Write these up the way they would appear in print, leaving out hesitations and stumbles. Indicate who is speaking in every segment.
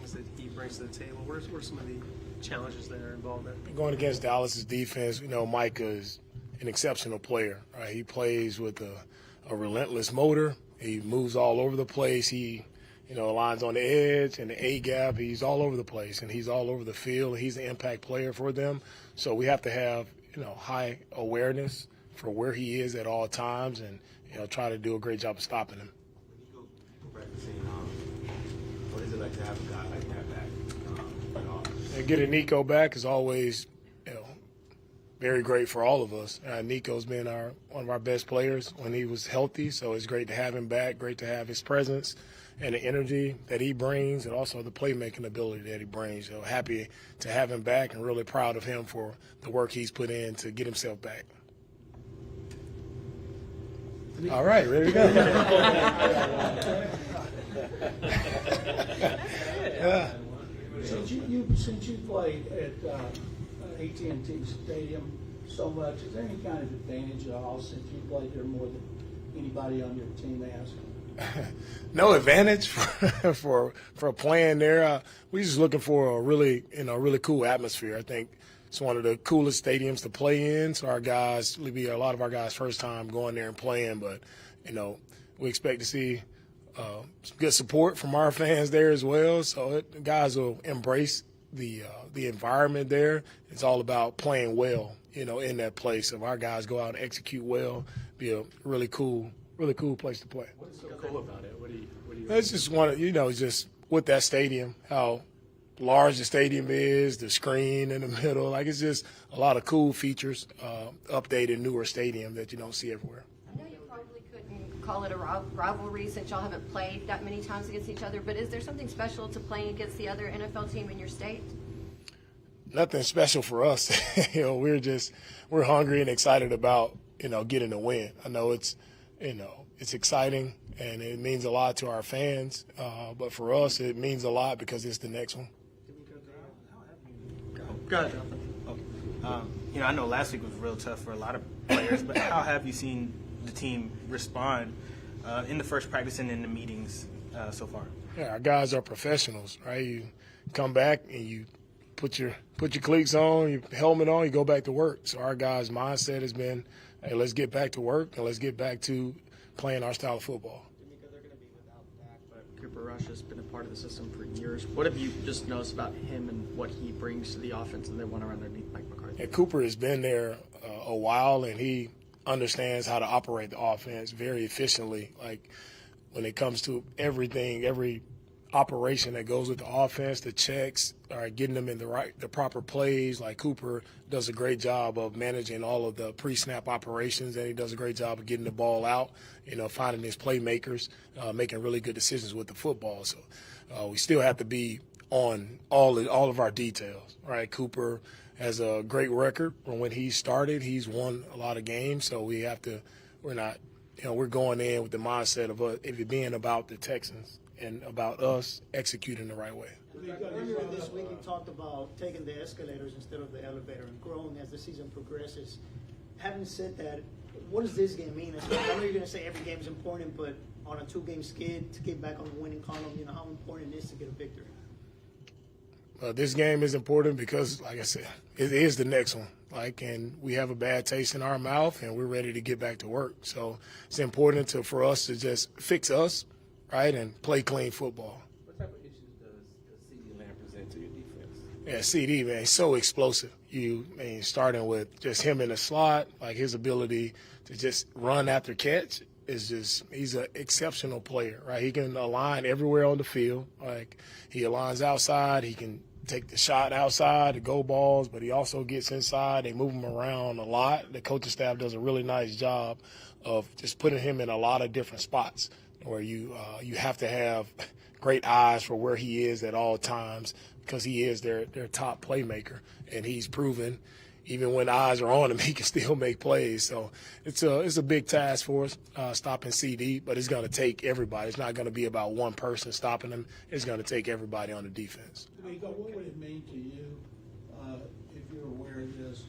Speaker 1: things that he brings to the table? What are some of the challenges that are involved in?
Speaker 2: Going against Dallas's defense, Micah is an exceptional player. Right? He plays with a relentless motor. He moves all over the place. He, lines on the edge and the A-gap. He's all over the place, and he's all over the field. He's an impact player for them. So we have to have, high awareness for where he is at all times and, try to do a great job of stopping him.
Speaker 3: When you go practicing, what is it like to have a guy like that back?
Speaker 2: And getting Nico back is always, very great for all of us. Nico's been one of our best players when he was healthy, so it's great to have him back, great to have his presence and the energy that he brings and also the playmaking ability that he brings. So happy to have him back and really proud of him for the work he's put in to get himself back. All right, ready to go.
Speaker 4: Yeah. Since you played at AT&T Stadium so much, is there any kind of advantage at all since you played there more than anybody on your team has?
Speaker 2: No advantage for playing there. We're just looking for a really cool atmosphere. I think it's one of the coolest stadiums to play in. So it'll be a lot of our guys' first time going there and playing. But we expect to see some good support from our fans there as well. So the guys will embrace the environment there. It's all about playing well, in that place. If our guys go out and execute well, be a really cool place to play.
Speaker 1: What's so cool about it? What do you?
Speaker 2: It's just just with that stadium, how large the stadium is, the screen in the middle. Like, it's just a lot of cool features, updated, newer stadium that you don't see everywhere.
Speaker 5: I know you probably couldn't call it a rivalry since y'all haven't played that many times against each other, but is there something special to playing against the other NFL team in your state?
Speaker 2: Nothing special for us. We're hungry and excited about, getting a win. I know it's exciting and it means a lot to our fans, but for us it means a lot because it's the next one.
Speaker 1: Go ahead, Jonathan.
Speaker 6: I know last week was real tough for a lot of players, but how have you seen the team respond in the first practice and in the meetings so far?
Speaker 2: Yeah, our guys are professionals, right? You come back and you put your cleats on, your helmet on, you go back to work. So our guys' mindset has been, hey, let's get back to work and let's get back to playing our style of football.
Speaker 7: DeMeco, they're going to be without Dak, but Cooper Rush has been a part of the system for years. What have you just noticed about him and what he brings to the offense and they want to run underneath Mike McCarthy?
Speaker 2: And Cooper has been there a while, and he understands how to operate the offense very efficiently. Like, when it comes to everything, every operation that goes with the offense, the checks, getting them in the proper plays. Like, Cooper does a great job of managing all of the pre-snap operations, and he does a great job of getting the ball out, finding his playmakers, making really good decisions with the football. So we still have to be on all of our details, right? Cooper has a great record. When he started, he's won a lot of games, so we're going in with the mindset of it being about the Texans and about us executing the right way.
Speaker 8: Earlier this week, you talked about taking the escalators instead of the elevator and growing as the season progresses. Having said that, what does this game mean? I know you're going to say every game is important, but on a 2-game skid, to get back on the winning column, how important it is to get a victory?
Speaker 2: This game is important because, like I said, it is the next one. And we have a bad taste in our mouth, and we're ready to get back to work. So it's important for us to just fix us, right, and play clean football.
Speaker 3: What type of issues does CD Lamb present to your defense?
Speaker 2: Yeah, CD, man, he's so explosive. Starting with just him in the slot, like his ability to just run after catch is he's an exceptional player, right? He can align everywhere on the field. Like, he aligns outside, he can take the shot outside, the go balls, but he also gets inside. They move him around a lot. The coaching staff does a really nice job of just putting him in a lot of different spots where you have to have great eyes for where he is at all times because he is their top playmaker, and he's proven even when eyes are on him, he can still make plays. So it's a big task for us stopping CD, but it's going to take everybody. It's not going to be about one person stopping him. It's going to take everybody on the defense.
Speaker 4: DeMeco, what would it mean to you if you're aware of this?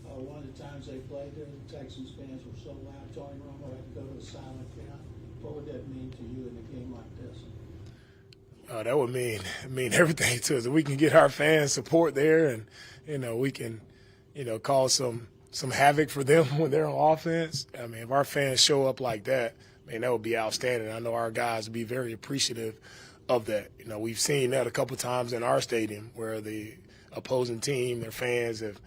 Speaker 4: One of the times they played there, the Texans fans were so loud, Tony Romo had to go to a silent count. What would that mean to you in a game like this?
Speaker 2: That would mean everything to us. If we can get our fans support there, and we can cause some havoc for them when they're on offense. I mean, if our fans show up like that, that would be outstanding. I know our guys would be very appreciative of that. We've seen that a couple times in our stadium where the opposing team, their fans have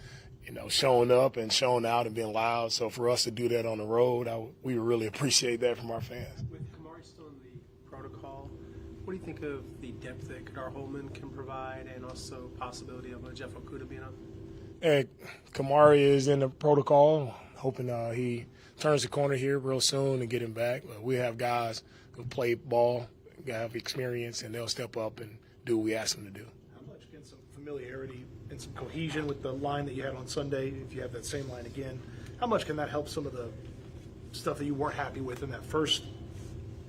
Speaker 2: shown up and shown out and been loud. So for us to do that on the road, we would really appreciate that from our fans.
Speaker 1: With Kamari still in the protocol, what do you think of the depth that Kadar Holman can provide, and also possibility of Jeff Okudah being up?
Speaker 2: Kamari is in the protocol, hoping he turns the corner here real soon and get him back. But we have guys who play ball, have experience, and they'll step up and do what we ask them to do.
Speaker 9: How much can some familiarity and some cohesion with the line that you had on Sunday, if you have that same line again, how much can that help some of the stuff that you weren't happy with in that first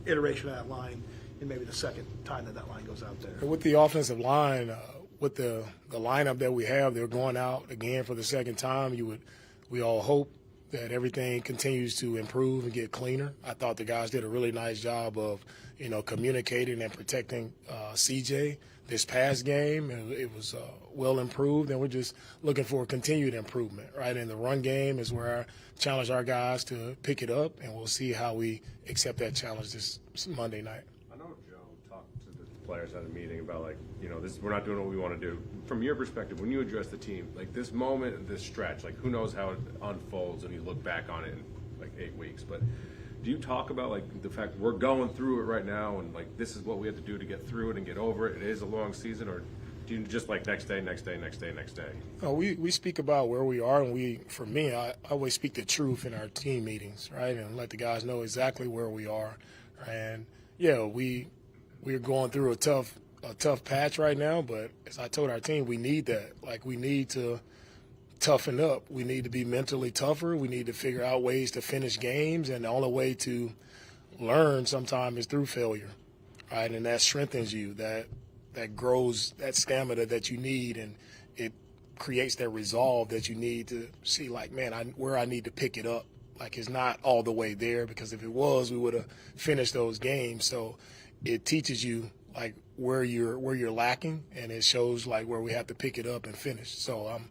Speaker 9: iteration of that line and maybe the second time that line goes out there?
Speaker 2: With the offensive line, with the lineup that we have, they're going out again for the second time. We all hope that everything continues to improve and get cleaner. I thought the guys did a really nice job of, communicating and protecting CJ this past game. It was well improved, and we're just looking for continued improvement, right? And the run game is where I challenge our guys to pick it up, and we'll see how we accept that challenge this Monday night.
Speaker 10: I know Joe talked to the players at a meeting about, we're not doing what we want to do. From your perspective, when you address the team, this moment and this stretch, who knows how it unfolds and you look back on it in 8 weeks, but do you talk about the fact we're going through it right now and this is what we have to do to get through it and get over it? It is a long season, or do you just next day?
Speaker 2: Oh, we speak about where we are, and for me, I always speak the truth in our team meetings, right, and let the guys know exactly where we are. And yeah, we're going through a tough patch right now, but as I told our team, we need that. We need to toughen up. We need to be mentally tougher. We need to figure out ways to finish games, and the only way to learn sometimes is through failure, right? And that strengthens you, that grows that stamina that you need, and it creates that resolve that you need to see, where I need to pick it up. It's not all the way there, because if it was, we would have finished those games. So it teaches you where you're lacking, and it shows where we have to pick it up and finish. So I'm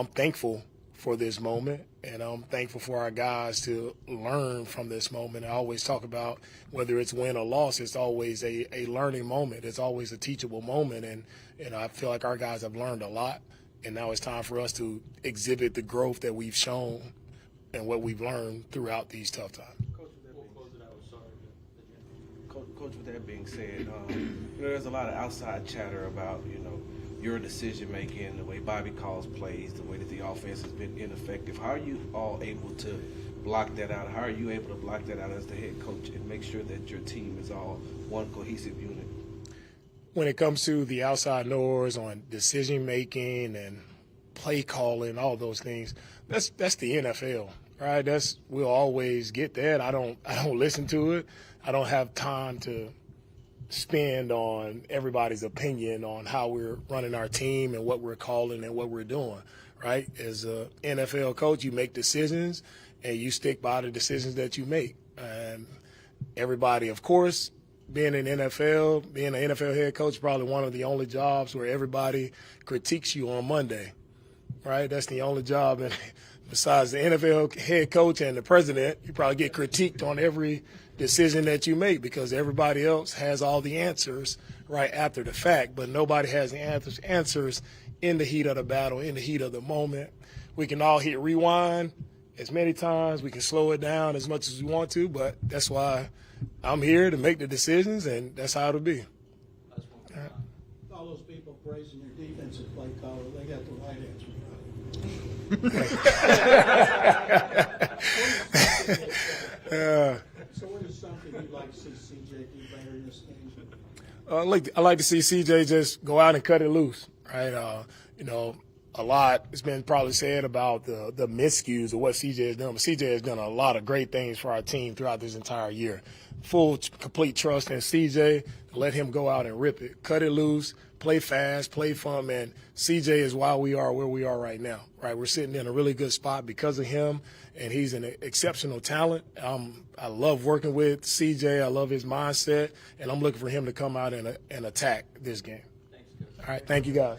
Speaker 2: thankful for this moment, and I'm thankful for our guys to learn from this moment. I always talk about whether it's win or loss, it's always a learning moment. It's always a teachable moment, and I feel like our guys have learned a lot, and now it's time for us to exhibit the growth that we've shown and what we've learned throughout these tough times.
Speaker 11: Coach, with that being said, there's a lot of outside chatter about, your decision making, the way Bobby calls plays, the way that the offense has been ineffective. How are you all able to block that out? How are you able to block that out as the head coach and make sure that your team is all one cohesive unit?
Speaker 2: When it comes to the outside noise on decision making and play calling, all those things, that's the NFL, right? We'll always get that. I don't listen to it. I don't have time to spend on everybody's opinion on how we're running our team and what we're calling and what we're doing, right? As an NFL coach, you make decisions and you stick by the decisions that you make. And everybody, of course, being an NFL head coach, is probably one of the only jobs where everybody critiques you on Monday, right? That's the only job. And besides the NFL head coach and the president, you probably get critiqued on every decision that you make, because everybody else has all the answers right after the fact, but nobody has the answers in the heat of the battle, in the heat of the moment. We can all hit rewind as many times. We can slow it down as much as we want to, but that's why I'm here to make the decisions, and that's how it'll be.
Speaker 4: All those people praising your defensive play caller, they got the right answer. So what is something you'd like to see CJ do better in this game?
Speaker 2: I like to see CJ just go out and cut it loose, right? A lot has been probably said about the miscues of what CJ has done, but CJ has done a lot of great things for our team throughout this entire year. Full, complete trust in CJ. Let him go out and rip it. Cut it loose, play fast, play fun, and CJ is why we are where we are right now, right? We're sitting in a really good spot because of him, and he's an exceptional talent. I love working with CJ. I love his mindset, and I'm looking for him to come out and attack this game. All right, thank you, guys.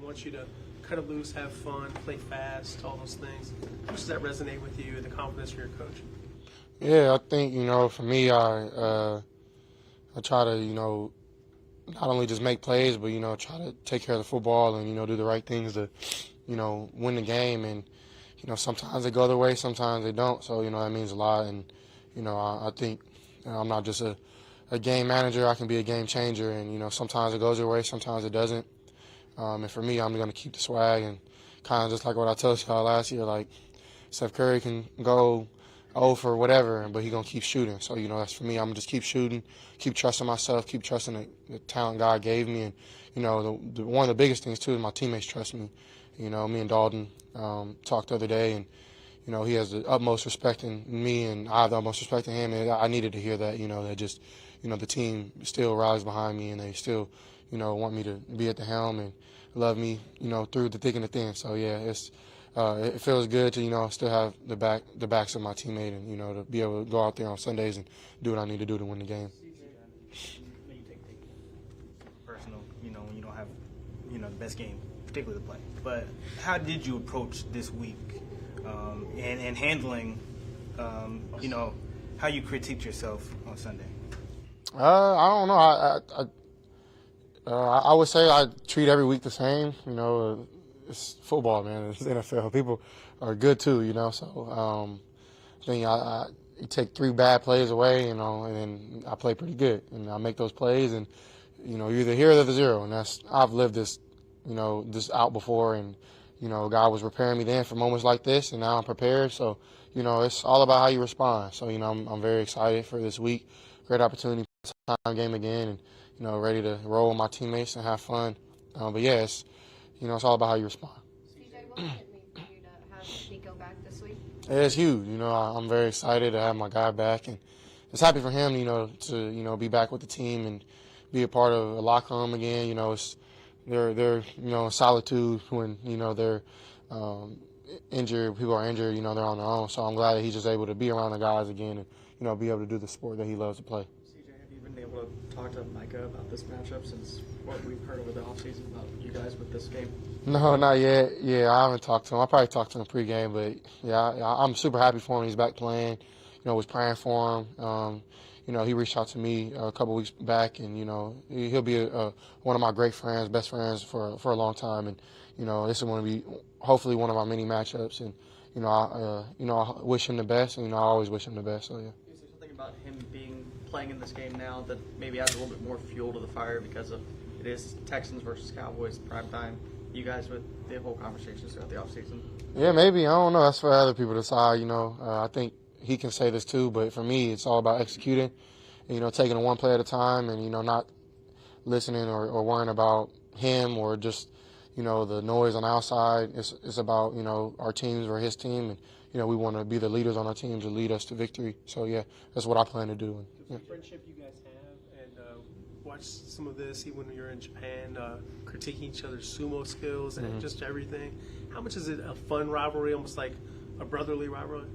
Speaker 1: wants you to cut it loose, have fun, play fast, all those things. How much does that resonate with you and the confidence of your coach?
Speaker 12: Yeah, I think, for me, I try to, not only just make plays, but, try to take care of the football and, do the right things to, win the game. And, sometimes they go their way, sometimes they don't. So, that means a lot. And, I think I'm not just a game manager. I can be a game changer. And, sometimes it goes your way, sometimes it doesn't. And for me, I'm going to keep the swag. And kind of just like what I told y'all last year, like Steph Curry can go 0 for whatever, but he's going to keep shooting. So, that's for me. I'm going to just keep shooting, keep trusting myself, keep trusting the talent God gave me. And, one of the biggest things, too, is my teammates trust me. Me and Dalton talked the other day, and, he has the utmost respect in me, and I have the utmost respect in him. And I needed to hear that, that just, the team still rallies behind me, and they still, want me to be at the helm and love me, through the thick and the thin. So, yeah, it feels good to, still have the backs of my teammate and, to be able to go out there on Sundays and do what I need to do to win the game.
Speaker 6: Personal, when you don't have, the best game, particularly the play. But how did you approach this week and handling, how you critiqued yourself on Sunday?
Speaker 12: I don't know. I would say I treat every week the same. It's football, man. It's NFL. People are good too, So I think you take 3 bad plays away, and then I play pretty good, and I make those plays, and you're either here or the 0, and I've lived this, this out before, and God was preparing me then for moments like this, and now I'm prepared. So it's all about how you respond. So I'm very excited for this week. Great opportunity, time game again, and ready to roll with my teammates and have fun. But yeah, it's all about how you respond.
Speaker 5: CJ, what would it mean for you to have DeMeco back this week?
Speaker 12: Yeah, it's huge. I'm very excited to have my guy back, and just happy for him, to be back with the team and be a part of a locker room again. They're in solitude when they're injured. People are injured. They're on their own. So I'm glad that he's just able to be around the guys again and be able to do the sport that he loves to play.
Speaker 7: CJ, have you been able to talk to Micah about this matchup since what we've heard over the offseason about you guys with this game?
Speaker 12: No, not yet. Yeah, I haven't talked to him. I probably talked to him pregame, but yeah, I'm super happy for him. He's back playing. Was praying for him. He reached out to me a couple weeks back, and he'll be one of my great friends, best friends for a long time. And this is going to be hopefully one of our many matchups. And I wish him the best, and I always wish him the best. So yeah.
Speaker 7: Is there something about him playing in this game now that maybe adds a little bit more fuel to the fire because of it is Texans versus Cowboys prime time? You guys with the whole conversation throughout the offseason?
Speaker 12: Yeah, maybe. I don't know. That's for other people to decide. I think he can say this too, but for me, it's all about executing, and, taking it one play at a time, and not listening or worrying about him or just the noise on the outside. It's about our teams or his team, and we want to be the leaders on our team to lead us to victory. So yeah, that's what I plan to do.
Speaker 1: The friendship you guys have, and watch some of this even when you're in Japan, critiquing each other's sumo skills and just everything. How much is it a fun rivalry, almost like a brotherly rivalry?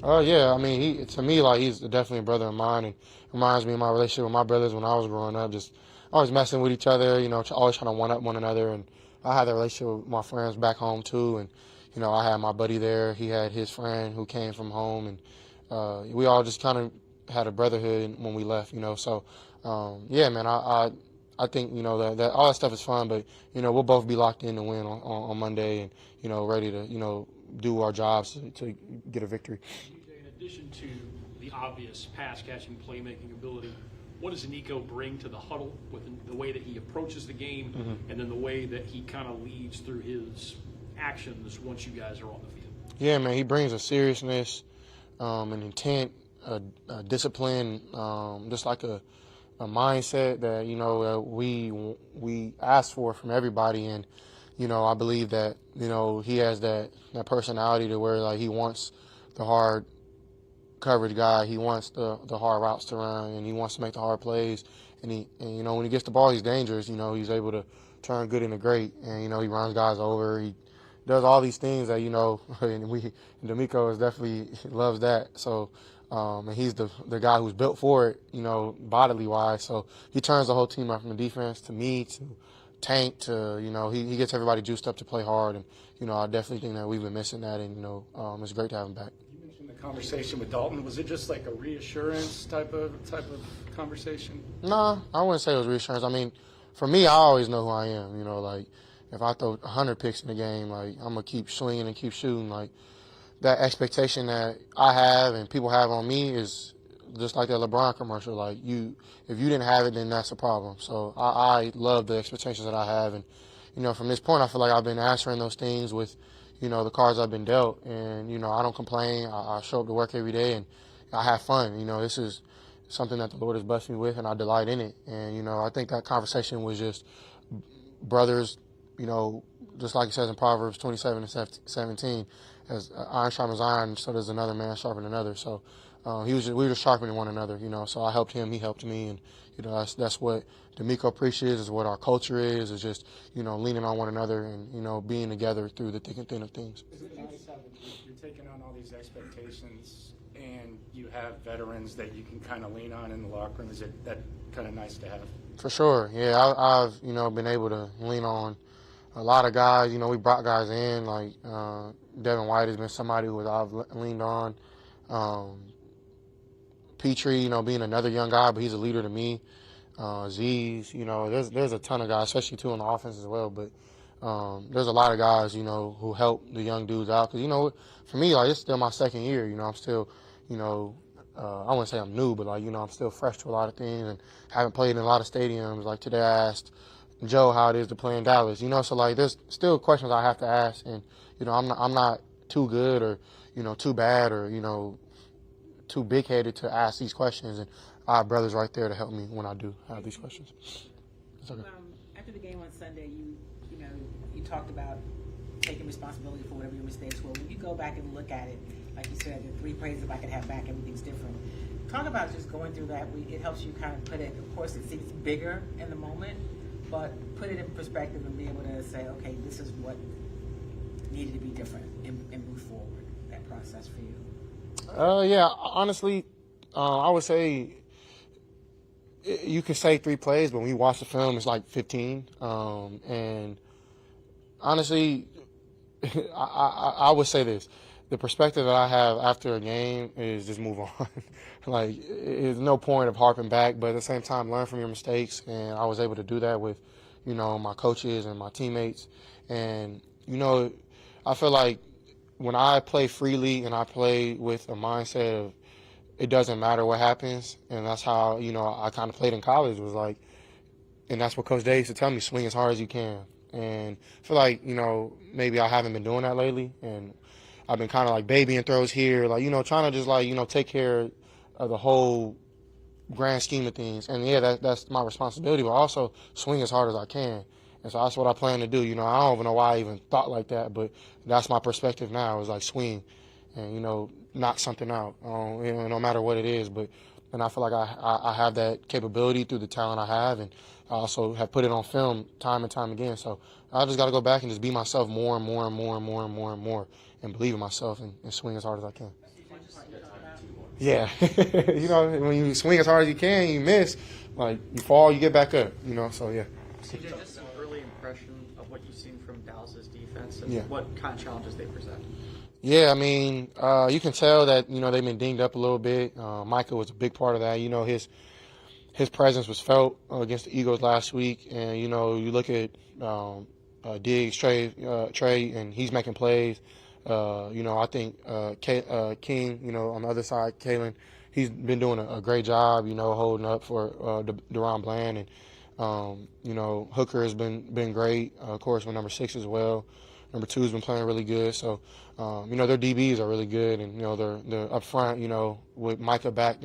Speaker 12: Oh yeah, I mean, to me, he's definitely a brother of mine, and reminds me of my relationship with my brothers when I was growing up. Just always messing with each other, always trying to one up one another. And I had that relationship with my friends back home too, and I had my buddy there. He had his friend who came from home, and we all just kind of had a brotherhood when we left. So yeah, man, I think that all that stuff is fun, but we'll both be locked in to win on Monday, and ready to do our jobs to get a victory.
Speaker 13: In addition to the obvious pass-catching, playmaking ability, what does DeMeco bring to the huddle with the way that he approaches the game and then the way that he kind of leads through his actions once you guys are on the field?
Speaker 12: Yeah, man, he brings a seriousness, an intent, a discipline, just like a mindset that we ask for from everybody. And I believe that he has that personality to where he wants the hard coverage guy, he wants the hard routes to run, and he wants to make the hard plays. And when he gets the ball, he's dangerous. He's able to turn good into great, and he runs guys over. He does all these things that and DeMeco is definitely loves that. So. And he's the guy who's built for it, bodily wise. So he turns the whole team up from the defense to me Tank to, he gets everybody juiced up to play hard. And, I definitely think that we've been missing that. And, it's great to have him back.
Speaker 14: You mentioned the conversation with Dalton. Was it just like a reassurance type of conversation?
Speaker 12: No, I wouldn't say it was reassurance. I mean, for me, I always know who I am. Like if I throw 100 picks in the game, like I'm going to keep swinging and keep shooting. Like that expectation that I have and people have on me is just like that LeBron commercial. Like if you didn't have it, then that's a problem. So I love the expectations that I have. And, from this point, I feel like I've been answering those things with, the cards I've been dealt. And, I don't complain. I show up to work every day and I have fun. This is something that the Lord has blessed me with and I delight in it. And, I think that conversation was just brothers, just like it says in Proverbs 27 and 17, as iron sharpens iron, so does another man sharpen another. So we were just sharpening one another, so I helped him, he helped me. And, that's what DeMeco preaches, is what our culture is just, leaning on one another and, being together through the thick and thin of things.
Speaker 14: Is it nice having you're taking on all these expectations and you have veterans that you can kind of lean on in the locker room? Is it that kind of nice to have?
Speaker 12: For sure, yeah. I've been able to lean on a lot of guys. We brought guys in, like Devin White has been somebody who I've leaned on. Petrie, being another young guy, but he's a leader to me. Z's, there's a ton of guys, especially too on the offense as well. But there's a lot of guys, who help the young dudes out. Because, for me, like, it's still my second year. I'm still, I wouldn't say I'm new, but, like, I'm still fresh to a lot of things and haven't played in a lot of stadiums. Like, today I asked Joe how it is to play in Dallas, So, like, there's still questions I have to ask. And, I'm not too good or, too bad or, too big-headed to ask these questions. And I have brothers right there to help me when I do have these questions. It's okay.
Speaker 15: After the game on Sunday, you talked about taking responsibility for whatever your mistakes were. When you go back and look at it, like you said, the 3 plays, if I could have back, everything's different. Talk about just going through that. It helps you kind of put it, of course, it seems bigger in the moment, but put it in perspective and be able to say, okay, this is what needed to be different and move forward, that process for you.
Speaker 12: Yeah, honestly, I would say you can say 3 plays, but when you watch the film, it's like 15. And honestly, I would say this. The perspective that I have after a game is just move on. Like, there's no point of harping back, but at the same time, learn from your mistakes. And I was able to do that with, my coaches and my teammates. And, I feel like when I play freely and I play with a mindset of it doesn't matter what happens, and that's how, I kind of played in college, was like, and that's what Coach Day used to tell me, swing as hard as you can. And I feel like, maybe I haven't been doing that lately, and I've been kind of like babying throws here, like, trying to just like, take care of the whole grand scheme of things. And yeah, that's my responsibility, but also swing as hard as I can. And so that's what I plan to do. I don't even know why I even thought like that, but that's my perspective now, is like swing and, knock something out, no matter what it is. And I feel like I have that capability through the talent I have, and I also have put it on film time and time again. So I just got to go back and just be myself more and more and more and more and more and more, and believe in myself and swing as hard as I can. Yeah. When you swing as hard as you can, you miss, like, you fall, you get back up, so yeah.
Speaker 7: CJ, just an early impression of what you've seen from Dallas's defense and
Speaker 12: Yeah.
Speaker 7: what kind of challenges they present.
Speaker 12: Yeah, I mean, you can tell that, they've been dinged up a little bit. Micah was a big part of that. His presence was felt against the Eagles last week. And, you look at Diggs, Trey, and he's making plays. I think King, on the other side, Kalen, he's been doing a great job, holding up for Deron Bland. And, Hooker has been great, of course, with number 6 as well. Number 2's been playing really good. So, their DBs are really good. And, they're up front, with Micah back,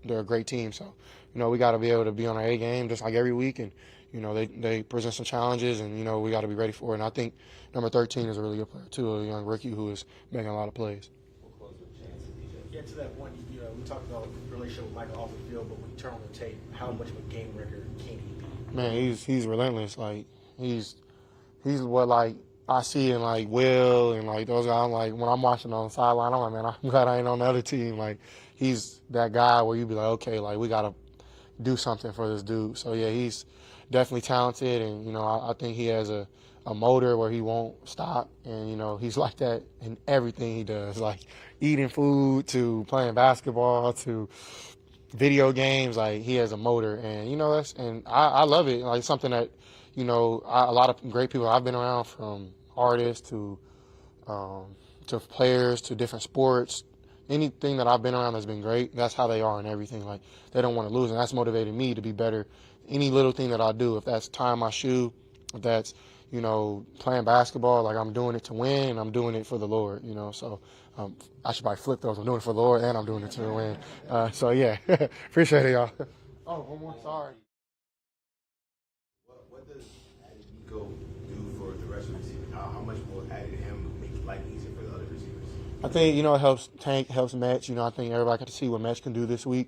Speaker 12: they're a great team. So, we got to be able to be on our A game just like every week. And, they present some challenges, and, we got to be ready for it. And I think number 13 is a really good player, too, a young rookie who is making a lot of plays.
Speaker 3: We'll close with Chance and DJ.
Speaker 9: Get to that point, we talked about the relationship with Michael off the field, but when you turn on the tape, how much of a game wrecker can he be? Man,
Speaker 12: he's relentless. Like, he's what, like, I see in, like, Will and, like, those guys. I'm like, when I'm watching on the sideline, I'm like, man, I'm glad I ain't on the other team. Like, he's that guy where you be like, okay, like, we got to do something for this dude. So, yeah, he's definitely talented, and you know, I think he has a motor where he won't stop, and you know, he's like that in everything he does, like eating food to playing basketball to video games. Like he has a motor, and you know, I love it. Like something that, you know, a lot of great people I've been around, from artists to players to different sports. Anything that I've been around has been great. That's how they are in everything. Like they don't want to lose, and that's motivated me to be better. Any little thing that I do, if that's tying my shoe, if that's, you know, playing basketball, like I'm doing it to win, and I'm doing it for the Lord, you know. So I should probably flip those. I'm doing it for the Lord, and I'm doing it to win. So yeah, appreciate it, y'all. Oh, one more. Sorry.
Speaker 3: What does added DeMeco do for the rest of the receivers? How much more added him makes life easier for the other receivers?
Speaker 12: I think, you know, it helps Tank, helps Metch. You know, I think everybody got to see what Metch can do this week.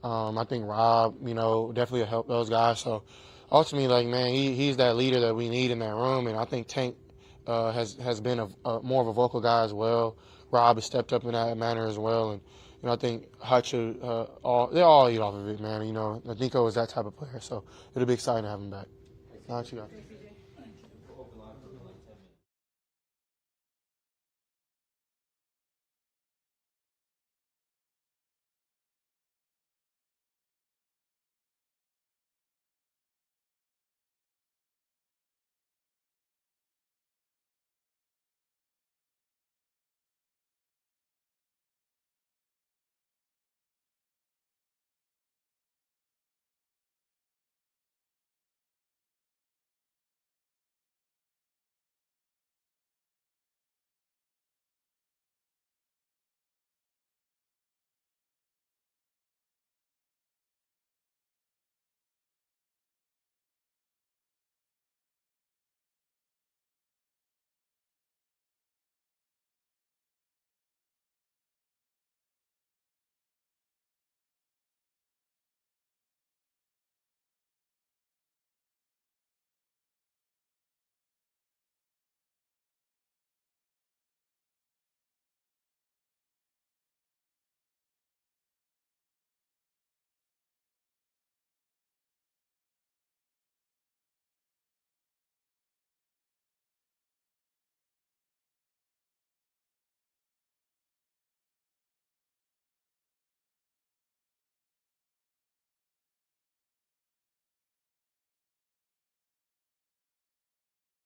Speaker 12: I think Rob, you know, definitely help those guys. So ultimately, like, man, he's that leader that we need in that room. And I think Tank has been more of a vocal guy as well. Rob has stepped up in that manner as well. And, you know, I think Hutch, they all eat off of it, man. You know, DeMeco is that type of player. So it'll be exciting to have him back. Not you guys.